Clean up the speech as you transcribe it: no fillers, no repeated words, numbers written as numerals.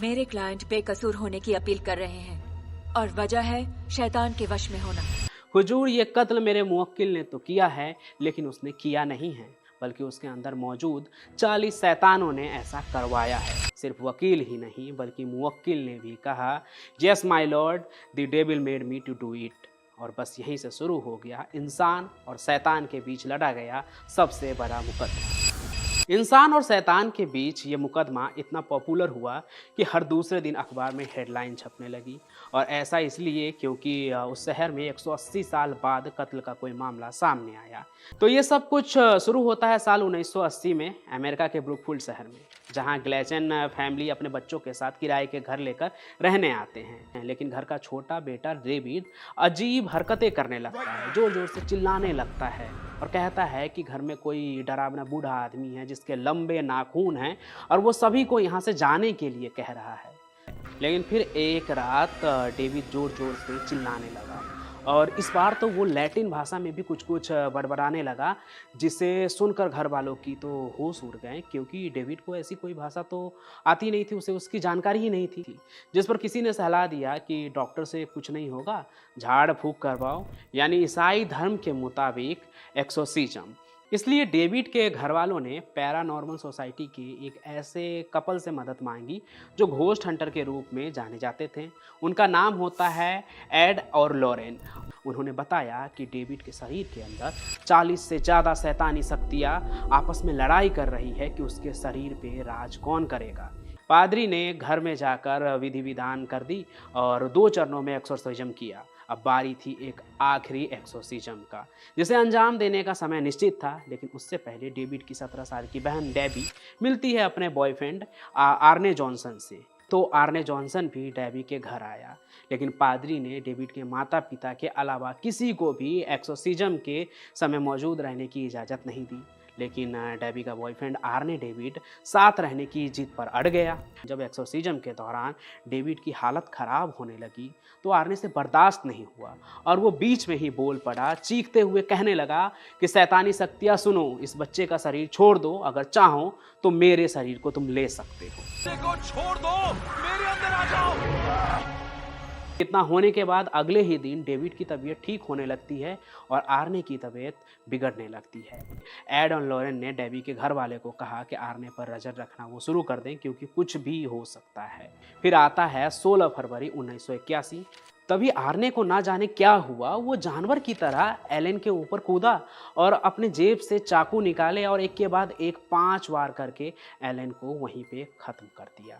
मेरे क्लाइंट बेकसूर होने की अपील कर रहे हैं और वजह है शैतान के वश में होना। हुजूर, ये कत्ल मेरे मुवक्किल ने तो किया है, लेकिन उसने किया नहीं है, बल्कि उसके अंदर मौजूद 40 शैतानों ने ऐसा करवाया है। सिर्फ वकील ही नहीं बल्कि मुवक्किल ने भी कहा, yes my lord, the devil made me to do it. और बस यहीं से शुरू हो गया इंसान और शैतान के बीच लड़ा गया सबसे बड़ा मुकदमा। इंसान और शैतान के बीच ये मुकदमा इतना पॉपुलर हुआ कि हर दूसरे दिन अखबार में हेडलाइन छपने लगी। और ऐसा इसलिए क्योंकि उस शहर में 180 साल बाद कत्ल का कोई मामला सामने आया। तो ये सब कुछ शुरू होता है साल 1980 में अमेरिका के ब्रुकफील्ड शहर में, जहां ग्लेचन फैमिली अपने बच्चों के साथ किराए के घर लेकर रहने आते हैं। लेकिन घर का छोटा बेटा डेविड अजीब हरकतें करने लगता है, जोर जोर से चिल्लाने लगता है और कहता है कि घर में कोई डरावना बूढ़ा आदमी है जिसके लंबे नाखून हैं और वो सभी को यहाँ से जाने के लिए कह रहा है। लेकिन फिर एक रात डेविड जोर जोर से चिल्लाने लगा और इस बार तो वो लैटिन भाषा में भी कुछ कुछ बड़बड़ाने लगा, जिसे सुनकर घर वालों की तो होश उड़ गए, क्योंकि डेविड को ऐसी कोई भाषा तो आती नहीं थी, उसे उसकी जानकारी ही नहीं थी। जिस पर किसी ने सलाह दिया कि डॉक्टर से कुछ नहीं होगा, झाड़ फूक करवाओ, यानी ईसाई धर्म के मुताबिक एक्सोर्सिज्म। इसलिए डेविड के घर वालों ने पैरानॉर्मल सोसाइटी के एक ऐसे कपल से मदद मांगी जो घोस्ट हंटर के रूप में जाने जाते थे। उनका नाम होता है एड और लॉरेन। उन्होंने बताया कि डेविड के शरीर के अंदर 40 से ज़्यादा शैतानी शक्तियाँ आपस में लड़ाई कर रही है कि उसके शरीर पे राज कौन करेगा। पादरी ने घर में जाकर विधि विधान कर दी और 2 चरणों में एक्सोर्सिज्म किया। अब बारी थी एक आखिरी एक्सोर्सिज्म का, जिसे अंजाम देने का समय निश्चित था। लेकिन उससे पहले डेविड की 17 साल की बहन डेबी मिलती है अपने बॉयफ्रेंड आर्ने जॉनसन से। तो आर्ने जॉनसन भी डेबी के घर आया, लेकिन पादरी ने डेविड के माता पिता के अलावा किसी को भी एक्सोर्सिज्म के समय मौजूद रहने की इजाज़त नहीं दी। लेकिन डेबी का बॉयफ्रेंड आर्ने डेविड साथ रहने की जिद पर अड़ गया। जब एक्सोर्सिज्म के दौरान डेविड की हालत ख़राब होने लगी तो आर्ने से बर्दाश्त नहीं हुआ और वो बीच में ही बोल पड़ा, चीखते हुए कहने लगा कि शैतानी शक्तियाँ सुनो, इस बच्चे का शरीर छोड़ दो, अगर चाहो तो मेरे शरीर को तुम ले सकते हो। को छोड़ दो, मेरे अंदर आ जाओ। इतना होने के बाद अगले ही दिन डेविड की तबीयत ठीक होने लगती है और आर्ने की तबीयत बिगड़ने लगती है। एड और लॉरेन ने डेबी के घर वाले को कहा कि आर्ने पर नजर रखना वो शुरू कर दें, क्योंकि कुछ भी हो सकता है। फिर आता है 16 फरवरी 1981। तभी आर्ने को ना जाने क्या हुआ, वो जानवर की तरह एलन के ऊपर कूदा और अपने जेब से चाकू निकाले और एक के बाद एक 5 वार करके एलन को वहीं पे खत्म कर दिया।